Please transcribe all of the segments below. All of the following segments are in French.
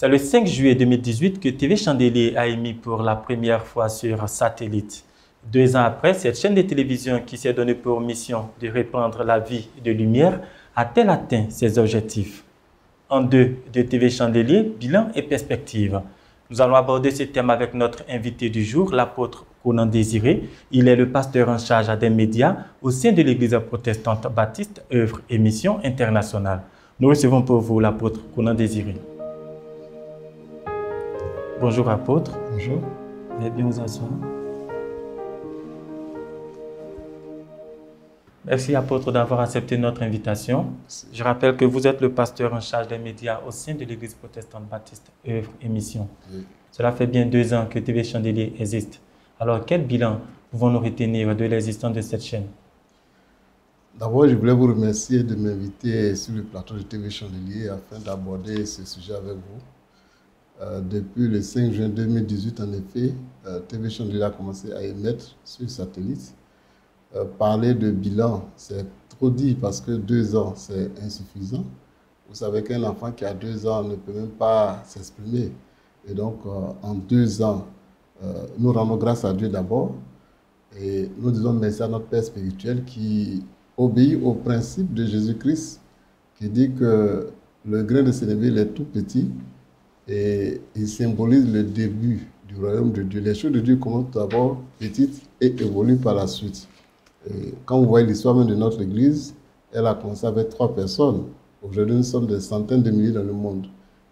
C'est le 5 juillet 2018 que TV Chandelier a émis pour la première fois sur satellite. 2 ans après, cette chaîne de télévision qui s'est donnée pour mission de répandre la vie de lumière a-t-elle atteint ses objectifs? En 2 de TV Chandelier, bilan et perspective. Nous allons aborder ce thème avec notre invité du jour, l'apôtre Conan Désiré. Il est le pasteur en charge des médias au sein de l'Église protestante baptiste Œuvre et Mission internationale. Nous recevons pour vous l'apôtre Conan Désiré. Bonjour apôtre. Bonjour. Veuillez bien vous asseoir. Merci apôtre d'avoir accepté notre invitation. Je rappelle que vous êtes le pasteur en charge des médias au sein de l'Église protestante baptiste Œuvre et Mission. Oui. Cela fait bien 2 ans que TV Chandelier existe. Alors quel bilan pouvons-nous retenir de l'existence de cette chaîne? D'abord, je voulais vous remercier de m'inviter sur le plateau de TV Chandelier afin d'aborder ce sujet avec vous. Depuis le 5 juin 2018, en effet, TV Chandelier a commencé à émettre sur satellite. Parler de bilan, c'est trop dit parce que 2 ans, c'est insuffisant. Vous savez qu'un enfant qui a 2 ans ne peut même pas s'exprimer. Et donc, en 2 ans, nous rendons grâce à Dieu d'abord et nous disons merci à notre Père spirituel qui obéit au principe de Jésus-Christ qui dit que le grain de sénévé est tout petit et il symbolise le début du royaume de Dieu. Les choses de Dieu commencent d'abord petites et évoluent par la suite. Et quand vous voyez l'histoire même de notre Église, elle a commencé avec 3 personnes. Aujourd'hui, nous sommes des centaines de milliers dans le monde.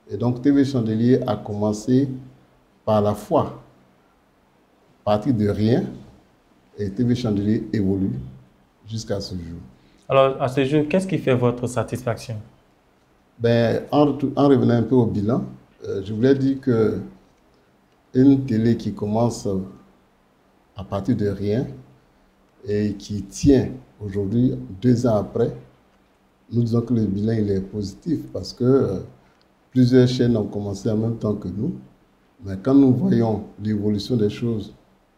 Et donc, TV Chandelier a commencé par la foi, partir de rien, et TV Chandelier évolue jusqu'à ce jour. Alors, à ce jour, qu'est-ce qui fait votre satisfaction? En revenant un peu au bilan, je voulais dire qu'une télé qui commence à partir de rien, et qui tient aujourd'hui, 2 ans après, nous disons que le bilan il est positif parce que plusieurs chaînes ont commencé en même temps que nous. Mais quand nous voyons l'évolution des choses,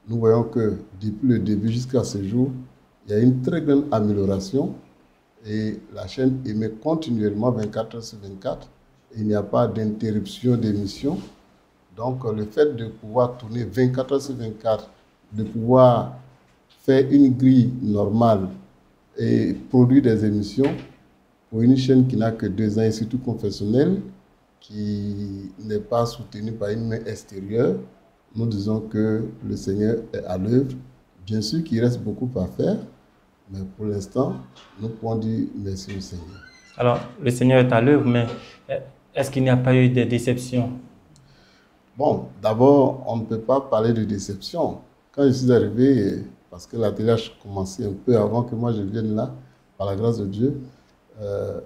nous voyons que depuis le début jusqu'à ce jour, il y a une très grande amélioration et la chaîne émet continuellement 24 heures sur 24. Il n'y a pas d'interruption d'émission. Donc le fait de pouvoir tourner 24 heures sur 24, de pouvoir faire une grille normale et produire des émissions pour une chaîne qui n'a que 2 ans et surtout confessionnelle, qui n'est pas soutenue par une main extérieure, nous disons que le Seigneur est à l'œuvre. Bien sûr qu'il reste beaucoup à faire, mais pour l'instant, nous pouvons dire merci au Seigneur. Alors, le Seigneur est à l'œuvre, mais est-ce qu'il n'y a pas eu de déception? Bon, d'abord, on ne peut pas parler de déception. Quand je suis arrivé, parce que la télé a commencé un peu avant que moi je vienne là, par la grâce de Dieu,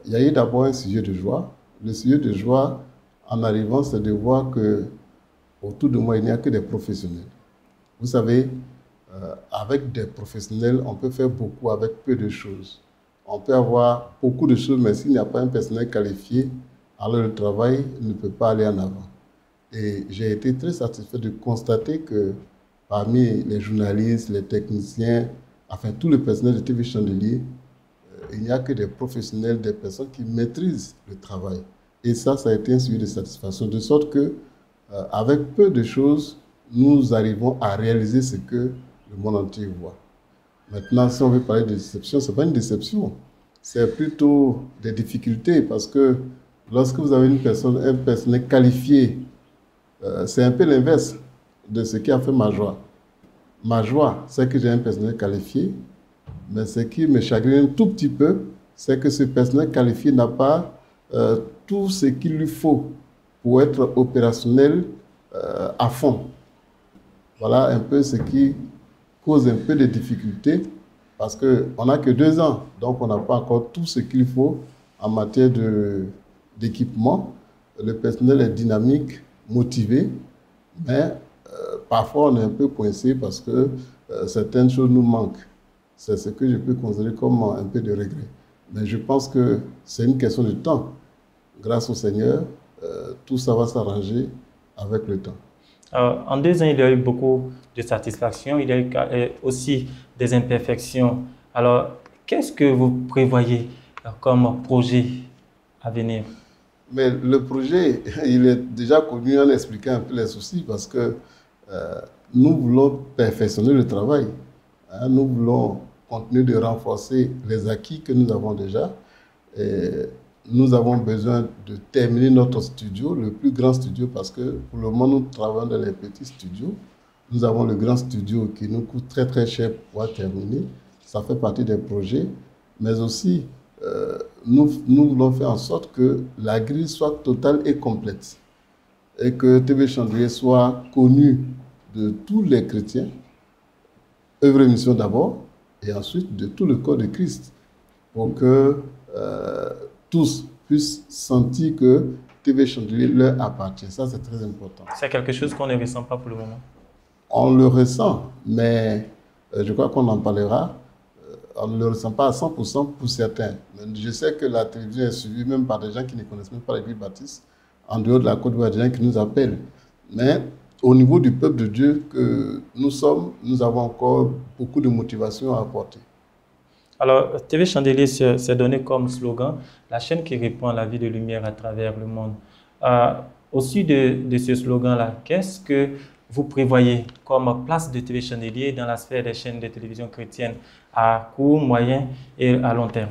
il y a eu d'abord un sujet de joie. Le sujet de joie, en arrivant, c'est de voir que autour de moi, il n'y a que des professionnels. Vous savez, avec des professionnels, on peut faire beaucoup avec peu de choses. On peut avoir beaucoup de choses, mais s'il n'y a pas un personnel qualifié, alors le travail ne peut pas aller en avant. Et j'ai été très satisfait de constater que parmi les journalistes, les techniciens, enfin tout le personnel de TV Chandelier, il n'y a que des professionnels, des personnes qui maîtrisent le travail. Et ça a été un sujet de satisfaction, de sorte que, avec peu de choses, nous arrivons à réaliser ce que le monde entier voit. Maintenant, si on veut parler de déception, ce n'est pas une déception, c'est plutôt des difficultés, parce que lorsque vous avez un personnel qualifié, c'est un peu l'inverse de ce qui a fait ma joie. Ma joie, c'est que j'ai un personnel qualifié, mais ce qui me chagrine un tout petit peu, c'est que ce personnel qualifié n'a pas tout ce qu'il lui faut pour être opérationnel à fond. Voilà un peu ce qui cause un peu de difficultés, parce qu'on n'a que 2 ans, donc on n'a pas encore tout ce qu'il faut en matière d'équipement. Le personnel est dynamique, motivé, mais parfois on est un peu coincé parce que certaines choses nous manquent. C'est ce que je peux considérer comme un peu de regret. Mais je pense que c'est une question de temps. Grâce au Seigneur, tout ça va s'arranger avec le temps. Alors, en 2 ans, il y a eu beaucoup de satisfaction, il y a eu aussi des imperfections. Alors, qu'est-ce que vous prévoyez comme projet à venir? Mais le projet, il est déjà connu en expliquant un peu les soucis parce que nous voulons perfectionner le travail. Hein, nous voulons continuer de renforcer les acquis que nous avons déjà. Et nous avons besoin de terminer notre studio, le plus grand studio, parce que pour le moment, nous travaillons dans les petits studios. Nous avons le grand studio qui nous coûte très très cher pour pouvoir terminer. Ça fait partie des projets, mais aussi nous voulons faire en sorte que la grille soit totale et complète et que TV Chandelier soit connu de tous les chrétiens, œuvre et mission d'abord, et ensuite de tout le corps de Christ, pour que tous puissent sentir que TV Chandelier leur appartient. Ça, c'est très important. C'est quelque chose qu'on ne ressent pas pour le moment. On le ressent, mais je crois qu'on en parlera. On ne le ressent pas à 100% pour certains. Mais je sais que la télévision est suivie même par des gens qui ne connaissent même pas l'Église baptiste, en dehors de la Côte d'Ivoire, des gens qui nous appellent. Mais au niveau du peuple de Dieu que nous sommes, nous avons encore beaucoup de motivation à apporter. Alors, TV Chandelier s'est donné comme slogan la chaîne qui répand la vie de lumière à travers le monde. Au-dessus de ce slogan-là, qu'est-ce que vous prévoyez comme place de TV Chandelier dans la sphère des chaînes de télévision chrétiennes à court, moyen et à long terme?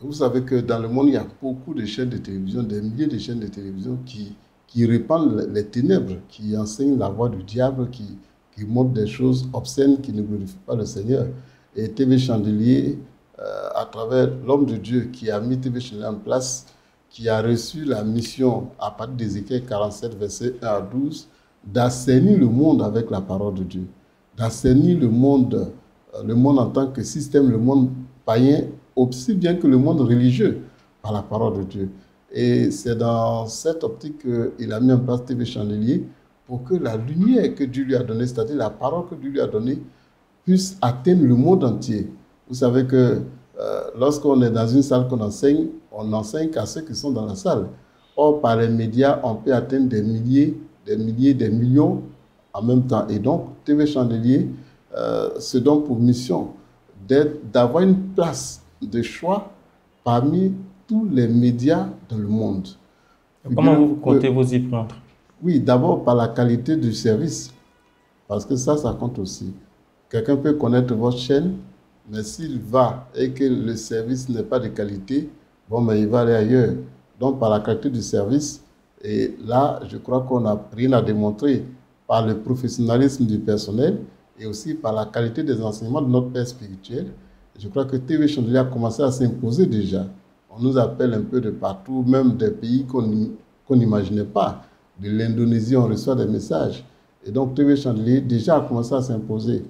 Vous savez que dans le monde, il y a beaucoup de chaînes de télévision, des milliers de chaînes de télévision qui répandent les ténèbres, qui enseignent la voix du diable, qui montrent des choses obscènes qui ne glorifient pas le Seigneur. Et TV Chandelier, à travers l'homme de Dieu qui a mis TV Chandelier en place, qui a reçu la mission à partir d'Ézéchiel 47, versets 1 à 12, d'assainir le monde avec la parole de Dieu, d'assainir le monde en tant que système, le monde païen, aussi bien que le monde religieux, par la parole de Dieu. Et c'est dans cette optique qu'il a mis en place TV Chandelier pour que la lumière que Dieu lui a donnée, c'est-à-dire la parole que Dieu lui a donnée, puisse atteindre le monde entier. Vous savez que lorsqu'on est dans une salle on n'enseigne qu'à ceux qui sont dans la salle. Or, par les médias, on peut atteindre des milliers, des millions en même temps. Et donc, TV Chandelier se donne pour mission d'avoir une place de choix parmi tous les médias dans le monde. Comment vous comptez vous y prendre? Oui, d'abord par la qualité du service, parce que ça compte aussi. Quelqu'un peut connaître votre chaîne, mais s'il va et que le service n'est pas de qualité, bon, mais il va aller ailleurs. Donc, par la qualité du service, et là, je crois qu'on n'a rien à démontrer par le professionnalisme du personnel et aussi par la qualité des enseignements de notre père spirituel. Je crois que TV Chandelier a commencé à s'imposer déjà. On nous appelle un peu de partout, même des pays qu'on n'imaginait pas. De l'Indonésie, on reçoit des messages. Et donc, TV Chandelier déjà a commencé à s'imposer.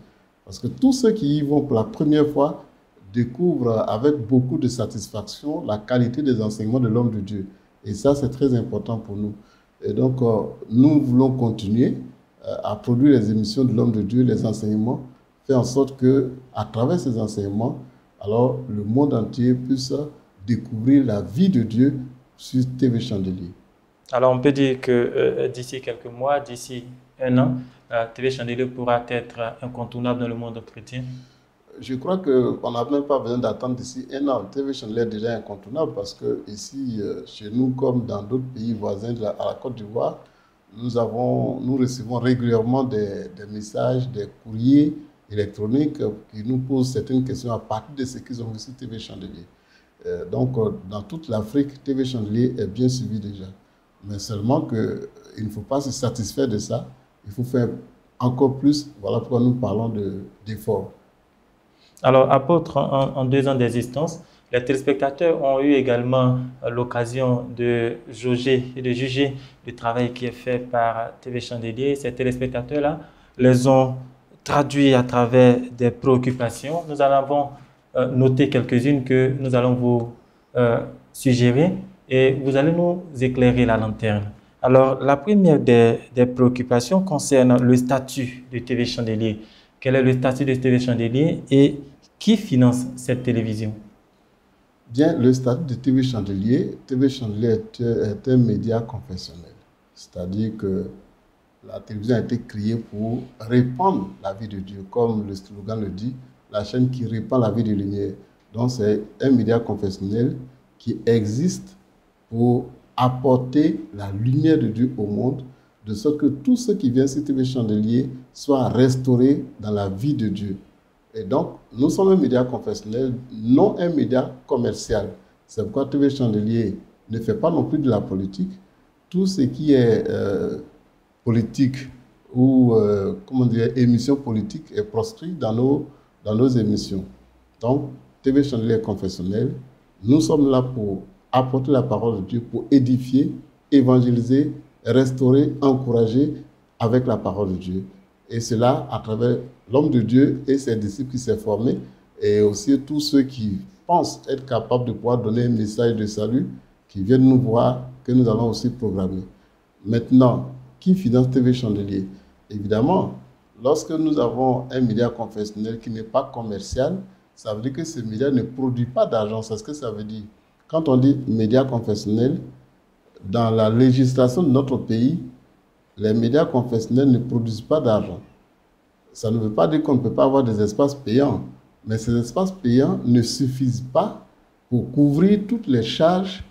Parce que tous ceux qui y vont pour la première fois découvrent avec beaucoup de satisfaction la qualité des enseignements de l'homme de Dieu. Et ça, c'est très important pour nous. Et donc, nous voulons continuer à produire les émissions de l'homme de Dieu, les enseignements, faire en sorte que, à travers ces enseignements, alors le monde entier puisse découvrir la vie de Dieu sur TV Chandelier. Alors, on peut dire que d'ici quelques mois, d'ici un an, TV Chandelier pourra être incontournable dans le monde chrétien. Je crois qu'on n'a même pas besoin d'attendre d'ici un an. TV Chandelier est déjà incontournable parce que ici, chez nous, comme dans d'autres pays voisins à la Côte d'Ivoire, nous recevons régulièrement des messages, des courriers électroniques qui nous posent certaines questions à partir de ce qu'ils ont vu sur TV Chandelier. Donc, dans toute l'Afrique, TV Chandelier est bien suivi déjà. Mais seulement qu'il ne faut pas se satisfaire de ça. Il faut faire encore plus. Voilà pourquoi nous parlons d'efforts. Alors, apôtre, en 2 ans d'existence, les téléspectateurs ont eu également l'occasion de jauger et de juger le travail qui est fait par TV Chandelier. Ces téléspectateurs-là les ont traduits à travers des préoccupations. Nous en avons noté quelques-unes que nous allons vous suggérer et vous allez nous éclairer la lanterne. Alors, la première des préoccupations concerne le statut de TV Chandelier. Quel est le statut de TV Chandelier et qui finance cette télévision? Bien, le statut de TV Chandelier est un média confessionnel. C'est-à-dire que la télévision a été créée pour répandre la vie de Dieu, comme le slogan le dit, la chaîne qui répand la vie de lumière. Donc, c'est un média confessionnel qui existe pour apporter la lumière de Dieu au monde, de sorte que tous ceux qui viennent sur TV Chandelier soient restaurés dans la vie de Dieu. Et donc, nous sommes un média confessionnel, non un média commercial. C'est pourquoi TV Chandelier ne fait pas non plus de la politique. Tout ce qui est politique ou comment dire, émission politique est proscrit dans nos émissions. Donc, TV Chandelier confessionnel, nous sommes là pour apporter la parole de Dieu, pour édifier, évangéliser, restaurer, encourager avec la parole de Dieu. Et cela à travers l'homme de Dieu et ses disciples qui s'est formé, et aussi tous ceux qui pensent être capables de pouvoir donner un message de salut, qui viennent nous voir, que nous allons aussi programmer. Maintenant, qui finance TV Chandelier? Évidemment, lorsque nous avons un média confessionnel qui n'est pas commercial, ça veut dire que ce média ne produit pas d'argent. C'est ce que ça veut dire. Quand on dit média confessionnel, dans la législation de notre pays, les médias confessionnels ne produisent pas d'argent. Ça ne veut pas dire qu'on ne peut pas avoir des espaces payants, mais ces espaces payants ne suffisent pas pour couvrir toutes les charges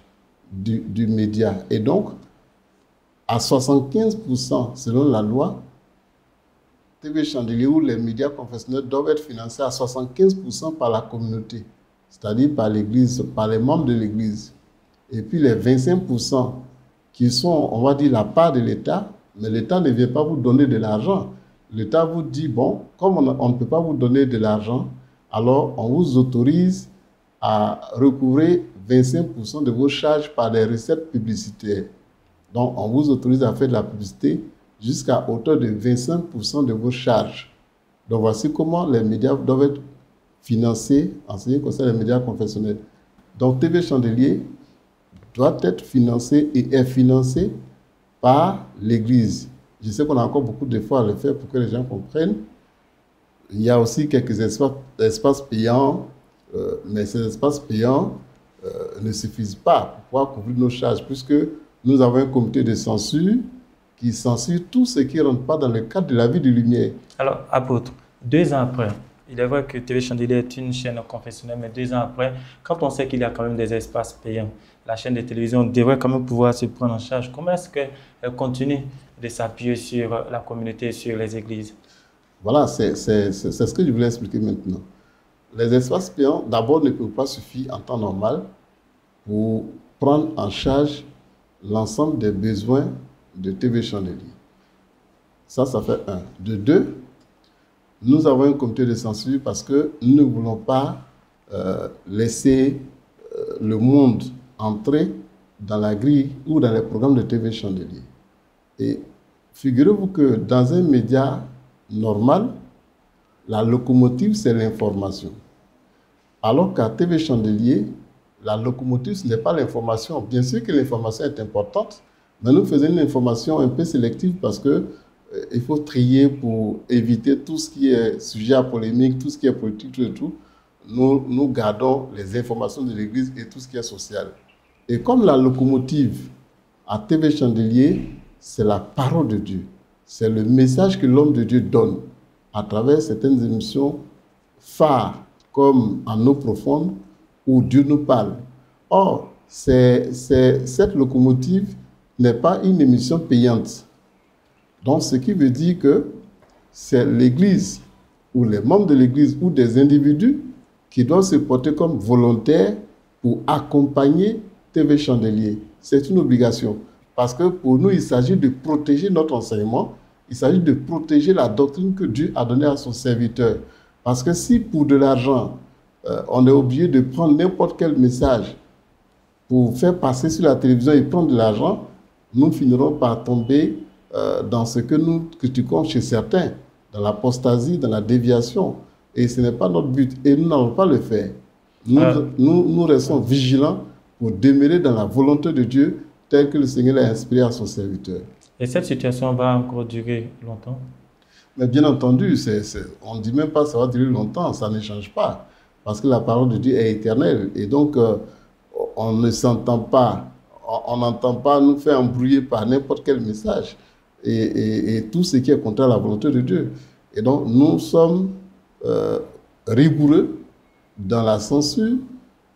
du média. Et donc, à 75%, selon la loi, TV Chandelier ou les médias confessionnels doivent être financés à 75% par la communauté, c'est-à-dire par l'Église, par les membres de l'Église. Et puis les 25% qui sont, on va dire, la part de l'État, mais l'État ne vient pas vous donner de l'argent. L'État vous dit, bon, comme on ne peut pas vous donner de l'argent, alors on vous autorise à recouvrer 25% de vos charges par des recettes publicitaires. Donc, on vous autorise à faire de la publicité jusqu'à hauteur de 25% de vos charges. Donc, voici comment les médias doivent être financés en ce qui concerne les médias confessionnels. Donc, TV Chandelier doit être financé et est financé par l'Église. Je sais qu'on a encore beaucoup d'efforts à le faire pour que les gens comprennent. Il y a aussi quelques espaces payants, mais ces espaces payants ne suffisent pas pour pouvoir couvrir nos charges, puisque nous avons un comité de censure qui censure tout ce qui ne rentre pas dans le cadre de la vie de lumière. Alors, apôtre, 2 ans après, il est vrai que TV Chandelier est une chaîne confessionnelle, mais 2 ans après, quand on sait qu'il y a quand même des espaces payants, la chaîne de télévision devrait quand même pouvoir se prendre en charge. Comment est-ce qu'elle continue de s'appuyer sur la communauté, sur les églises? Voilà, c'est ce que je voulais expliquer maintenant. Les espaces payants, d'abord, ne peuvent pas suffire en temps normal pour prendre en charge l'ensemble des besoins de TV Chandelier. Ça fait un. De deux, nous avons un comité de censure parce que nous ne voulons pas laisser le monde entrer dans la grille ou dans les programmes de TV Chandelier. Et figurez-vous que dans un média normal, la locomotive, c'est l'information. Alors qu'à TV Chandelier, la locomotive, ce n'est pas l'information. Bien sûr que l'information est importante, mais nous faisons une information un peu sélective parce que il faut trier pour éviter tout ce qui est sujet à polémique, tout ce qui est politique, tout et tout. Nous gardons les informations de l'Église et tout ce qui est social. Et comme la locomotive à TV Chandelier, c'est la parole de Dieu. C'est le message que l'homme de Dieu donne à travers certaines émissions phares, comme En eau profonde, où Dieu nous parle. Or, cette locomotive n'est pas une émission payante. Donc, ce qui veut dire que c'est l'Église ou les membres de l'Église ou des individus qui doivent se porter comme volontaires pour accompagner TV Chandelier. C'est une obligation. Parce que pour nous, il s'agit de protéger notre enseignement, il s'agit de protéger la doctrine que Dieu a donnée à son serviteur. Parce que si pour de l'argent, on est obligé de prendre n'importe quel message pour faire passer sur la télévision et prendre de l'argent, nous finirons par tomber dans ce que nous critiquons chez certains, dans l'apostasie, dans la déviation. Et ce n'est pas notre but. Et nous n'allons pas le faire. Nous restons vigilants pour demeurer dans la volonté de Dieu telle que le Seigneur l'a inspiré à son serviteur. Et cette situation va encore durer longtemps? Mais bien entendu, on ne dit même pas que ça va durer longtemps, ça ne change pas. Parce que la parole de Dieu est éternelle. Et donc, on ne s'entend pas, on n'entend pas nous faire embrouiller par n'importe quel message. Et tout ce qui est contre la volonté de Dieu. Et donc, nous sommes rigoureux dans la censure.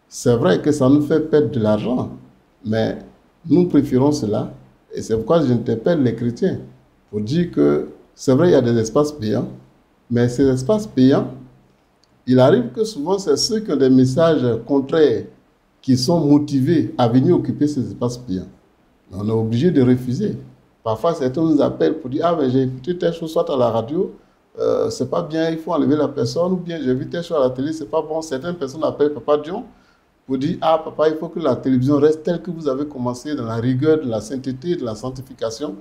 C'est vrai que ça nous fait perdre de l'argent, mais Nous préférons cela. Et c'est pourquoi j'interpelle les chrétiens pour dire que c'est vrai, il y a des espaces payants, mais ces espaces payants, il arrive que souvent, c'est ceux qui ont des messages contraires qui sont motivés à venir occuper ces espaces payants. On est obligé de refuser. Parfois, certains nous appellent pour dire « Ah, mais j'ai écouté telle chose, soit à la radio, c'est pas bien, il faut enlever la personne, ou bien j'ai vu telle chose à la télé, c'est pas bon. » Certaines personnes appellent Papa Dion pour dire « Ah, papa, il faut que la télévision reste telle que vous avez commencé dans la rigueur de la sainteté, de la sanctification. »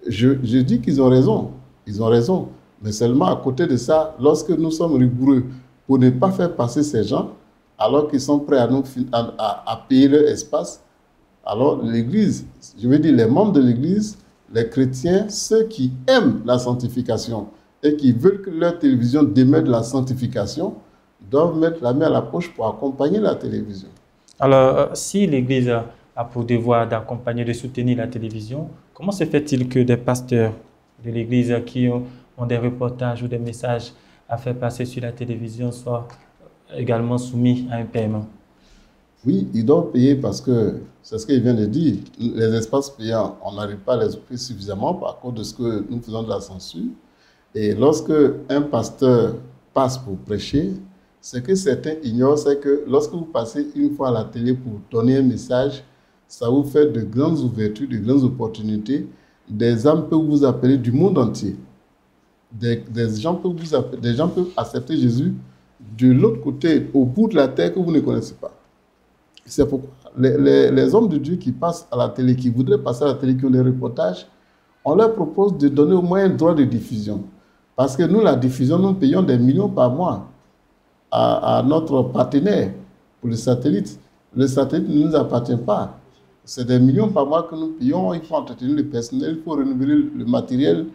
Je dis qu'ils ont raison. Ils ont raison. Mais seulement à côté de ça, lorsque nous sommes rigoureux pour ne pas faire passer ces gens, alors qu'ils sont prêts à payer leur espace, alors l'Église, je veux dire les membres de l'Église, les chrétiens, ceux qui aiment la sanctification et qui veulent que leur télévision demeure de la sanctification, doivent mettre la main à la poche pour accompagner la télévision. Alors, si l'Église a pour devoir d'accompagner, de soutenir la télévision, comment se fait-il que des pasteurs de l'Église qui ont des reportages ou des messages à faire passer sur la télévision soient également soumis à un paiement? Oui, ils doivent payer parce que, c'est ce qu'il vient de dire, les espaces payants, on n'arrive pas à les occuper suffisamment par cause de ce que nous faisons de la censure. Et lorsque un pasteur passe pour prêcher, ce que certains ignorent, c'est que lorsque vous passez une fois à la télé pour donner un message, ça vous fait de grandes ouvertures, de grandes opportunités. Des âmes peuvent vous appeler du monde entier. Des gens peuvent accepter Jésus de l'autre côté, au bout de la terre que vous ne connaissez pas. C'est pourquoi les hommes de Dieu qui passent à la télé, qui voudraient passer à la télé, qui ont des reportages, on leur propose de donner au moins un droit de diffusion. Parce que nous, la diffusion, nous payons des millions par mois à notre partenaire pour le satellite. Le satellite ne nous appartient pas. C'est des millions par mois que nous payons. Il faut entretenir le personnel, il faut renouveler le matériel.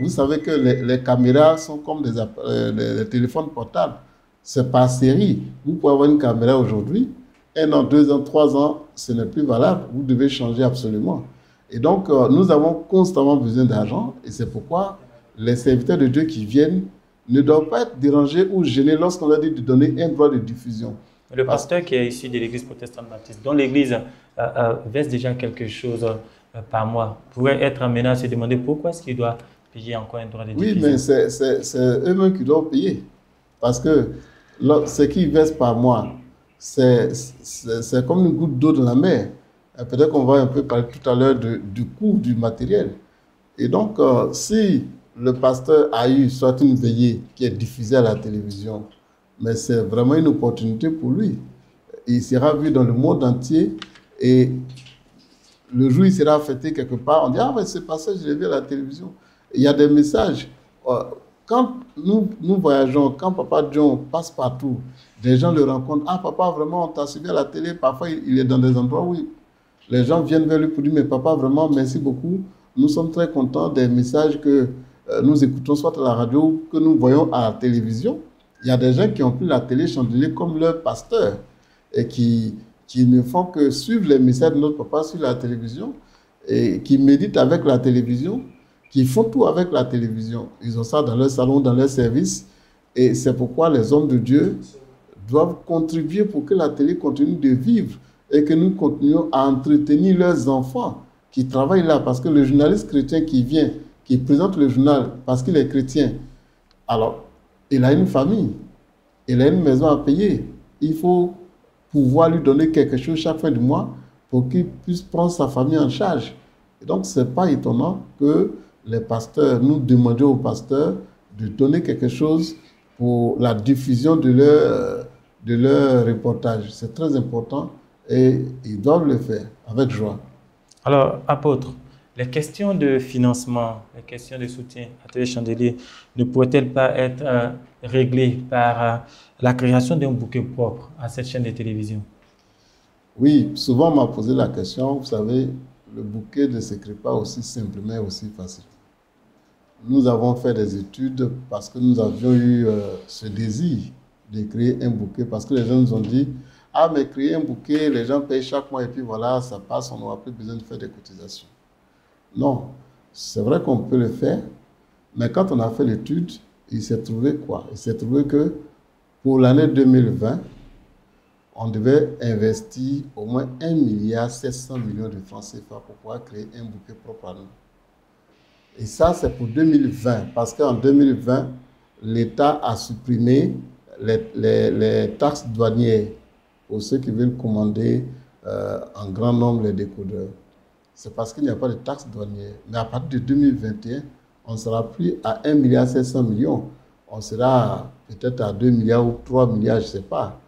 Vous savez que les caméras sont comme des téléphones portables. C'est par série. Vous pouvez avoir une caméra aujourd'hui, 1 an, 2 ans, 3 ans, ce n'est plus valable. Vous devez changer absolument. Et donc, nous avons constamment besoin d'argent. Et c'est pourquoi les serviteurs de Dieu qui viennent ne doivent pas être dérangés ou gênés lorsqu'on leur dit de donner un droit de diffusion. Le pasteur qui est issu de l'église protestante baptiste, dont l'église verse déjà quelque chose par mois, pourrait être amené à se demander pourquoi est-ce qu'il doit payer encore un droit de diffusion. Oui, mais c'est eux-mêmes qui doivent payer. Parce que ce qu'ils versent par mois, c'est comme une goutte d'eau dans la mer. Peut-être qu'on va un peu parler tout à l'heure du coût du matériel. Et donc, si le pasteur a eu soit une veillée qui est diffusée à la télévision, mais c'est vraiment une opportunité pour lui. Il sera vu dans le monde entier et le jour où il sera fêté quelque part, on dit « Ah, mais ce passage, je l'ai vu à la télévision. » Il y a des messages. Quand nous voyageons, quand Papa John passe partout, des gens le rencontrent. « Ah, papa, vraiment, on t'a suivi à la télé. » Parfois, il est dans des endroits où les gens viennent vers lui pour dire « Mais papa, vraiment, merci beaucoup. Nous sommes très contents des messages que nous écoutons soit à la radio ou que nous voyons à la télévision. » Il y a des gens qui ont pris la télé chandelier comme leur pasteur et qui ne font que suivre les messages de notre papa sur la télévision et qui méditent avec la télévision, qui font tout avec la télévision. Ils ont ça dans leur salon, dans leur service. Et c'est pourquoi les hommes de Dieu doivent contribuer pour que la télé continue de vivre et que nous continuions à entretenir leurs enfants qui travaillent là. Parce que le journaliste chrétien qui vient, qui présente le journal parce qu'il est chrétien, alors il a une famille, il a une maison à payer. Il faut pouvoir lui donner quelque chose chaque fin du mois pour qu'il puisse prendre sa famille en charge. Et donc, ce n'est pas étonnant que les pasteurs, nous demandions aux pasteurs de donner quelque chose pour la diffusion de leur reportage. C'est très important et ils doivent le faire avec joie. Alors, apôtre, les questions de financement, les questions de soutien à TV Chandelier ne pourraient-elles pas être réglées par la création d'un bouquet propre à cette chaîne de télévision? Oui, souvent on m'a posé la question, vous savez, le bouquet ne s'écrit pas aussi simplement et aussi facilement. Nous avons fait des études parce que nous avions eu ce désir de créer un bouquet parce que les gens nous ont dit « Ah, mais créer un bouquet, les gens payent chaque mois et puis voilà, ça passe, on n'aura plus besoin de faire des cotisations. » Non, c'est vrai qu'on peut le faire, mais quand on a fait l'étude, il s'est trouvé quoi? Il s'est trouvé que pour l'année 2020, on devait investir au moins 1,7 milliard de francs CFA pour pouvoir créer un bouquet propre à nous. Et ça, c'est pour 2020, parce qu'en 2020, l'État a supprimé les taxes douanières pour ceux qui veulent commander en grand nombre les décodeurs. C'est parce qu'il n'y a pas de taxes douanières. Mais à partir de 2021, on ne sera plus à 1,7 milliard. On sera peut-être à 2 milliards ou 3 milliards, je ne sais pas.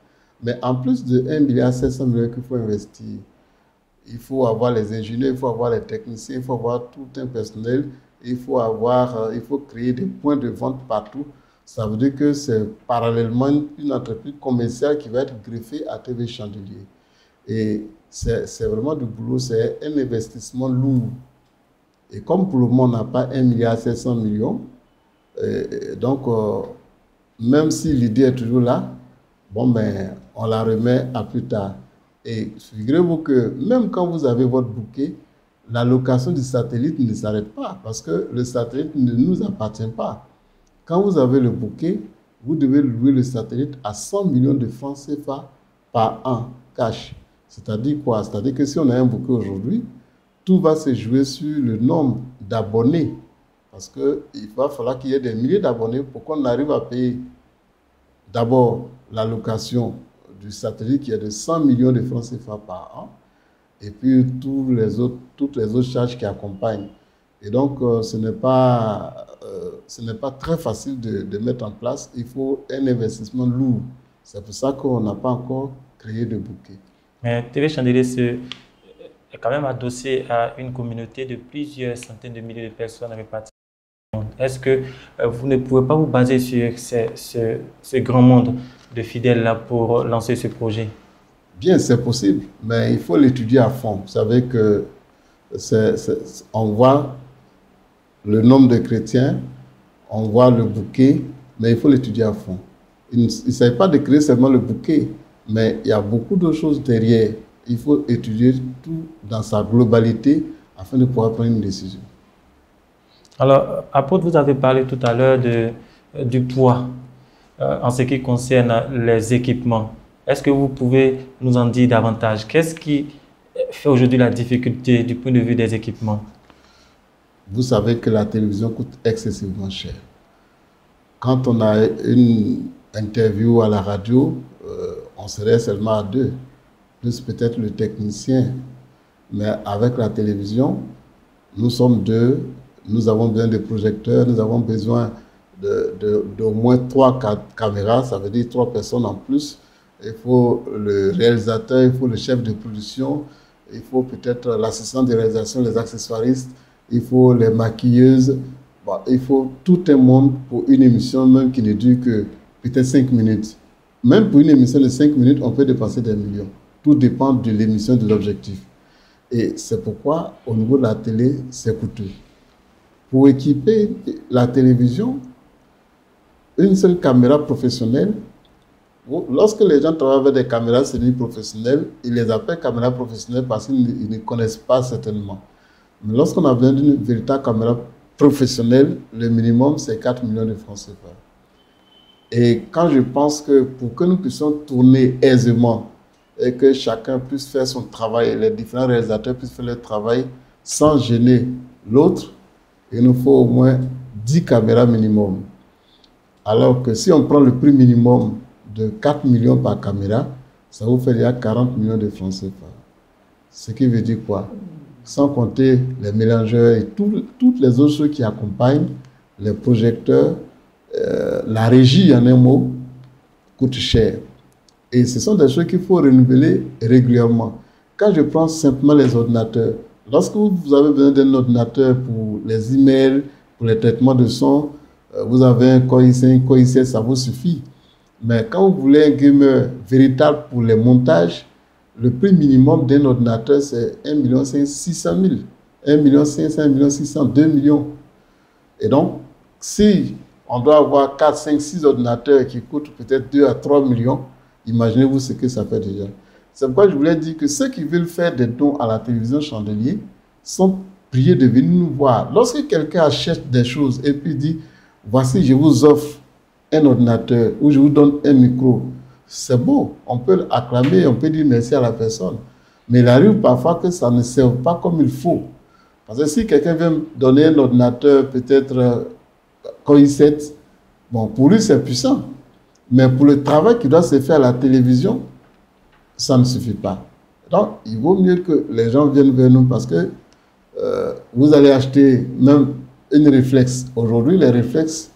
Mais en plus de 1,7 milliard qu'il faut investir, il faut avoir les ingénieurs, il faut avoir les techniciens, il faut avoir tout un personnel, il faut créer des points de vente partout. Ça veut dire que c'est parallèlement une entreprise commerciale qui va être greffée à TV Chandelier. Et c'est vraiment du boulot, c'est un investissement lourd. Et comme pour le moment, on n'a pas 1,7 milliard, donc même si l'idée est toujours là, bon, ben, on la remet à plus tard. Et figurez-vous que même quand vous avez votre bouquet, la location du satellite ne s'arrête pas parce que le satellite ne nous appartient pas. Quand vous avez le bouquet, vous devez louer le satellite à 100 millions de francs CFA par an, cash. C'est-à-dire quoi? C'est-à-dire que si on a un bouquet aujourd'hui, tout va se jouer sur le nombre d'abonnés. Parce qu'il va falloir qu'il y ait des milliers d'abonnés pour qu'on arrive à payer d'abord la location du satellite qui est de 100 millions de francs CFA par an, et puis toutes les autres charges qui accompagnent. Et donc, ce n'est pas très facile de mettre en place. Il faut un investissement lourd. C'est pour ça qu'on n'a pas encore créé de bouquet. Mais TV Chandelier est quand même adossé à une communauté de plusieurs centaines de milliers de personnes réparties. Est-ce que vous ne pouvez pas vous baser sur ce grand monde de fidèles-là pour lancer ce projet? Bien, c'est possible, mais il faut l'étudier à fond. Vous savez que on voit le nombre de chrétiens, on voit le bouquet, mais il faut l'étudier à fond. Il ne s'agit pas de créer seulement le bouquet, mais il y a beaucoup de choses derrière. Il faut étudier tout dans sa globalité afin de pouvoir prendre une décision. Alors, apôtre, vous avez parlé tout à l'heure du poids en ce qui concerne les équipements. Est-ce que vous pouvez nous en dire davantage? Qu'est-ce qui fait aujourd'hui la difficulté du point de vue des équipements? Vous savez que la télévision coûte excessivement cher. Quand on a une interview à la radio, on serait seulement à deux, plus peut-être le technicien. Mais avec la télévision, nous sommes deux. Nous avons besoin de projecteurs, nous avons besoin d'au moins 3 caméras, ça veut dire 3 personnes en plus. Il faut le réalisateur, il faut le chef de production, il faut peut-être l'assistant de réalisation, les accessoiristes, il faut les maquilleuses. Bon, il faut tout un monde pour une émission même qui ne dure que peut-être 5 minutes. Même pour une émission de 5 minutes, on peut dépenser des millions. Tout dépend de l'émission, de l'objectif. Et c'est pourquoi, au niveau de la télé, c'est coûteux. Pour équiper la télévision, une seule caméra professionnelle, lorsque les gens travaillent avec des caméras semi-professionnelles, ils les appellent caméras professionnelles parce qu'ils ne connaissent pas certainement. Mais lorsqu'on a besoin d'une véritable caméra professionnelle, le minimum c'est 4 millions de francs CFA. Et quand je pense que pour que nous puissions tourner aisément et que chacun puisse faire son travail, les différents réalisateurs puissent faire leur travail sans gêner l'autre, il nous faut au moins 10 caméras minimum. Alors que si on prend le prix minimum de 4 millions par caméra, ça vous fait déjà 40 millions de francs CFA. Ce qui veut dire quoi? Sans compter les mélangeurs et toutes les autres choses qui accompagnent, les projecteurs, la régie en un mot, coûte cher. Et ce sont des choses qu'il faut renouveler régulièrement. Quand je prends simplement les ordinateurs, lorsque vous avez besoin d'un ordinateur pour les emails, pour les traitements de son, vous avez un Core i5, Core i7, ça vous suffit. Mais quand vous voulez un gamer véritable pour les montages, le prix minimum d'un ordinateur, c'est 1 600 000. 1 500 000, 1 600 000, 2 millions. Et donc, si on doit avoir 4, 5, 6 ordinateurs qui coûtent peut-être 2 à 3 millions, imaginez-vous ce que ça fait déjà. C'est pourquoi je voulais dire que ceux qui veulent faire des dons à la télévision Chandelier sont priés de venir nous voir. Lorsque quelqu'un achète des choses et puis dit, voici, je vous offre un ordinateur ou je vous donne un micro, c'est beau. On peut acclamer, on peut dire merci à la personne. Mais il arrive parfois que ça ne serve pas comme il faut. Parce que si quelqu'un vient donner un ordinateur, peut-être quand il sait, bon, pour lui c'est puissant. Mais pour le travail qui doit se faire à la télévision, ça ne suffit pas. Donc, il vaut mieux que les gens viennent vers nous parce que vous allez acheter même une réflexe. Aujourd'hui, les réflexes,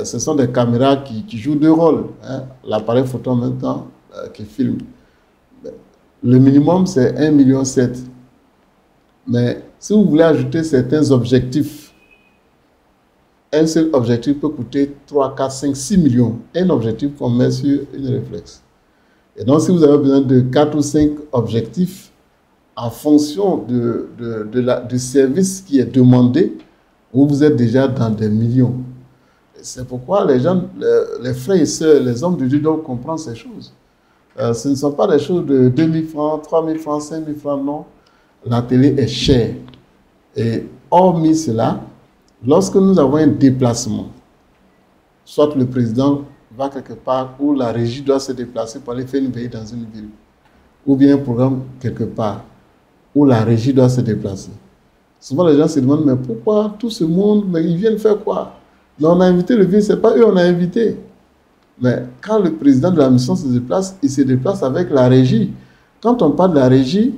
ce sont des caméras qui jouent deux rôles. Hein. L'appareil photo en même temps qui filme. Le minimum, c'est 1,7 million. Mais si vous voulez ajouter certains objectifs, un seul objectif peut coûter 3, 4, 5, 6 millions. Un objectif qu'on met sur une réflexe. Et donc, si vous avez besoin de 4 ou 5 objectifs, en fonction du service qui est demandé, vous êtes déjà dans des millions. C'est pourquoi les gens, les frères et sœurs, les hommes de Dieu doivent comprendre ces choses. Ce ne sont pas des choses de 2 000 francs, 3 000 francs, 5 000 francs, non. La télé est chère. Et hormis cela, lorsque nous avons un déplacement, soit le président va quelque part où la régie doit se déplacer pour aller faire une veillée dans une ville, ou bien un programme quelque part où la régie doit se déplacer. Souvent les gens se demandent, mais pourquoi tout ce monde, mais ils viennent faire quoi? Mais on a invité le ville, ce n'est pas eux on a invité. Mais quand le président de la mission se déplace, il se déplace avec la régie. Quand on parle de la régie,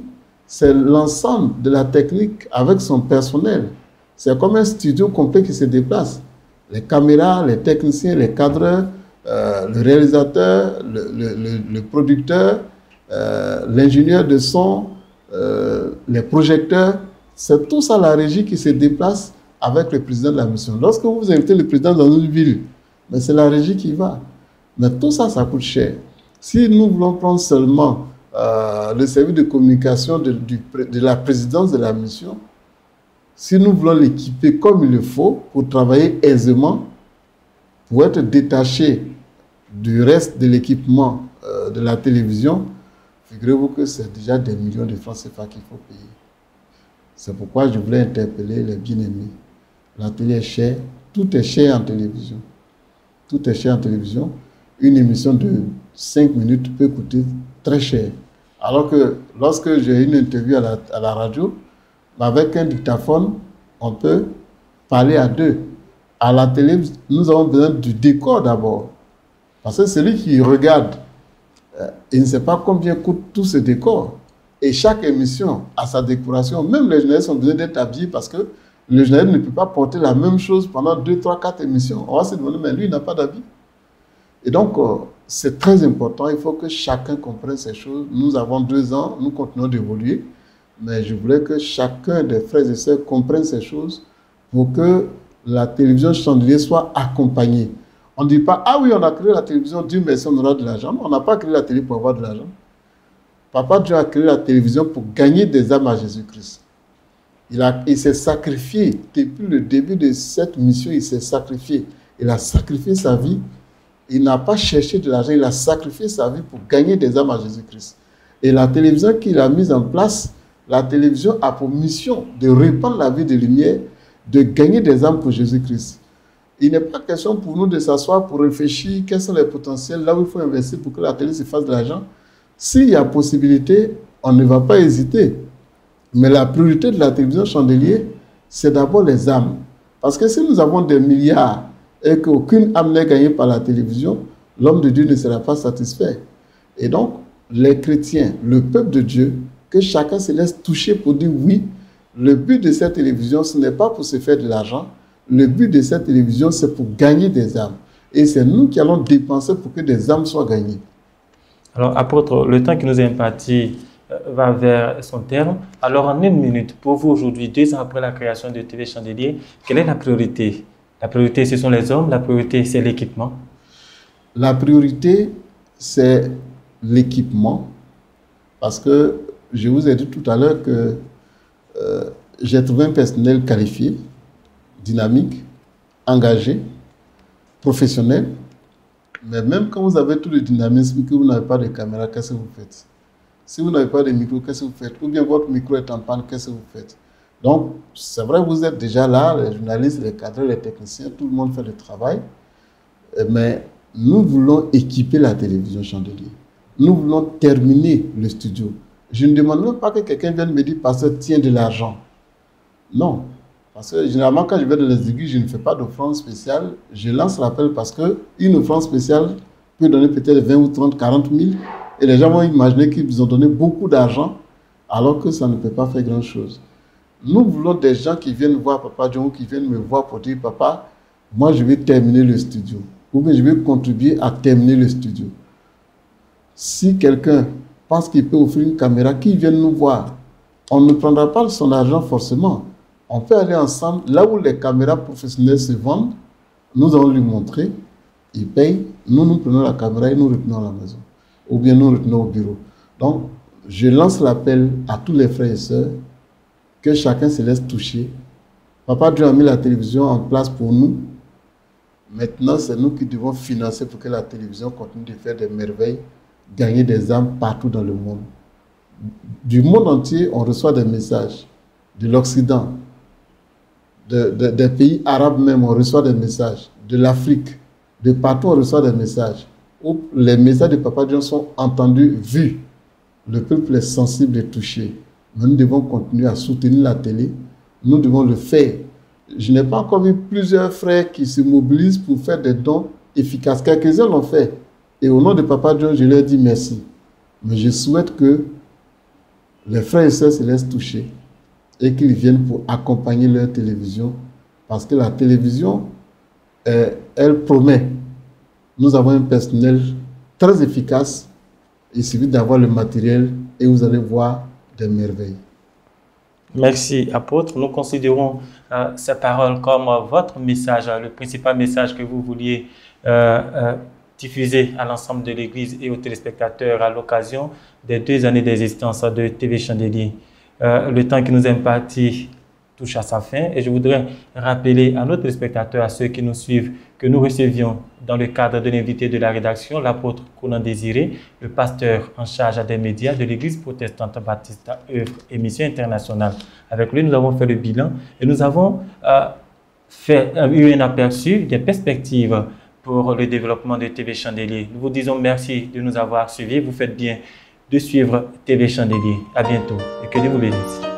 c'est l'ensemble de la technique avec son personnel. C'est comme un studio complet qui se déplace. Les caméras, les techniciens, les cadreurs, le réalisateur, le producteur, l'ingénieur de son, les projecteurs, c'est tout ça la régie qui se déplace avec le président de la mission. Lorsque vous invitez le président dans une ville, c'est la régie qui va. Mais tout ça, ça coûte cher. Si nous voulons prendre seulement le service de communication de la présidence de la mission, si nous voulons l'équiper comme il le faut pour travailler aisément, pour être détaché du reste de l'équipement de la télévision, figurez-vous que c'est déjà des millions de francs CFA qu'il faut payer. C'est pourquoi je voulais interpeller les bien-aimés. La télé est chère, tout est cher en télévision. Tout est cher en télévision. Une émission de 5 minutes peut coûter très cher. Alors que lorsque j'ai une interview à la radio, avec un dictaphone, on peut parler à deux. À la télé, nous avons besoin du décor d'abord. Parce que celui qui regarde, il ne sait pas combien coûte tout ce décor. Et chaque émission a sa décoration. Même les journalistes ont besoin d'être habillés parce que le journaliste ne peut pas porter la même chose pendant 2, 3, 4 émissions. On va se demander, mais lui, il n'a pas d'habit. Et donc, c'est très important. Il faut que chacun comprenne ces choses. Nous avons 2 ans, nous continuons d'évoluer. Mais je voulais que chacun des frères et sœurs comprenne ces choses pour que la télévision Chandelier soit accompagnée. On ne dit pas, ah oui, on a créé la télévision, Dieu merci, on aura de l'argent. On n'a pas créé la télé pour avoir de l'argent. Papa Dieu a créé la télévision pour gagner des âmes à Jésus-Christ. Il s'est sacrifié. Depuis le début de cette mission, il s'est sacrifié. Il a sacrifié sa vie. Il n'a pas cherché de l'argent, il a sacrifié sa vie pour gagner des âmes à Jésus-Christ. Et la télévision qu'il a mise en place, la télévision a pour mission de répandre la vie de lumière, de gagner des âmes pour Jésus-Christ. Il n'est pas question pour nous de s'asseoir pour réfléchir quels sont les potentiels, là où il faut investir pour que la télé se fasse de l'argent. S'il y a possibilité, on ne va pas hésiter. Mais la priorité de la télévision Chandelier, c'est d'abord les âmes. Parce que si nous avons des milliards et qu'aucune âme n'est gagnée par la télévision, l'homme de Dieu ne sera pas satisfait. Et donc, les chrétiens, le peuple de Dieu, que chacun se laisse toucher pour dire oui, le but de cette télévision, ce n'est pas pour se faire de l'argent. Le but de cette télévision, c'est pour gagner des âmes. Et c'est nous qui allons dépenser pour que des âmes soient gagnées. Alors, apôtre, le temps qui nous est imparti va vers son terme. Alors, en 1 minute, pour vous aujourd'hui, 2 ans après la création de TV Chandelier, quelle est la priorité? La priorité, ce sont les hommes, la priorité, c'est l'équipement. La priorité, c'est l'équipement. Parce que je vous ai dit tout à l'heure que j'ai trouvé un personnel qualifié, dynamique, engagé, professionnel. Mais même quand vous avez tout le dynamisme, que vous n'avez pas de caméra, qu'est-ce que vous faites? Si vous n'avez pas de micro, qu'est-ce que vous faites? Ou bien votre micro est en panne, qu'est-ce que vous faites? Donc, c'est vrai, vous êtes déjà là, les journalistes, les cadres, les techniciens, tout le monde fait le travail. Mais Nous voulons équiper la télévision Chandelier. Nous voulons terminer le studio. Je ne demande même pas que quelqu'un vienne me dire, pasteur, tiens de l'argent. Non. Parce que généralement, quand je vais dans les églises, je ne fais pas d'offrande spéciale. Je lance l'appel parce qu'une offrande spéciale peut donner peut-être 20 ou 30, 40 000. Et les gens vont imaginer qu'ils ont donné beaucoup d'argent, alors que ça ne peut pas faire grand-chose. Nous voulons des gens qui viennent voir Papa John ou qui viennent me voir pour dire, papa, moi je vais terminer le studio. Ou bien je vais contribuer à terminer le studio. Si quelqu'un pense qu'il peut offrir une caméra, qu'il vienne nous voir. On ne prendra pas son argent forcément. On peut aller ensemble, là où les caméras professionnelles se vendent, nous allons lui montrer, il paye, nous prenons la caméra et nous retenons à la maison. Ou bien nous retenons au bureau. Donc, je lance l'appel à tous les frères et sœurs, que chacun se laisse toucher. Papa Dieu a mis la télévision en place pour nous. Maintenant, c'est nous qui devons financer pour que la télévision continue de faire des merveilles, gagner des âmes partout dans le monde. Du monde entier, on reçoit des messages. De l'Occident, des pays arabes même, on reçoit des messages. De l'Afrique, de partout, on reçoit des messages. Où les messages de Papa John sont entendus, vus. Le peuple est sensible et touché. Mais nous devons continuer à soutenir la télé. Nous devons le faire. Je n'ai pas encore vu plusieurs frères qui se mobilisent pour faire des dons efficaces. Quelques-uns l'ont fait. Et au nom de Papa John, je leur dis merci. Mais je souhaite que les frères et sœurs se laissent toucher et qu'ils viennent pour accompagner leur télévision. Parce que la télévision, elle promet. Nous avons un personnel très efficace. Il suffit d'avoir le matériel et vous allez voir des merveilles. Merci, apôtre. Nous considérons ces paroles comme votre message, le principal message que vous vouliez diffuser à l'ensemble de l'Église et aux téléspectateurs à l'occasion des 2 années d'existence de TV Chandelier. Le temps qui nous est imparti touche à sa fin et je voudrais rappeler à nos téléspectateurs, à ceux qui nous suivent, que nous recevions dans le cadre de l'invité de la rédaction, l'apôtre Conan Désiré, le pasteur en charge des médias de l'Église protestante baptiste à œuvre et mission internationale. Avec lui, nous avons fait le bilan et nous avons eu un aperçu des perspectives pour le développement de TV Chandelier. Nous vous disons merci de nous avoir suivis. Vous faites bien de suivre TV Chandelier. À bientôt et que Dieu vous bénisse.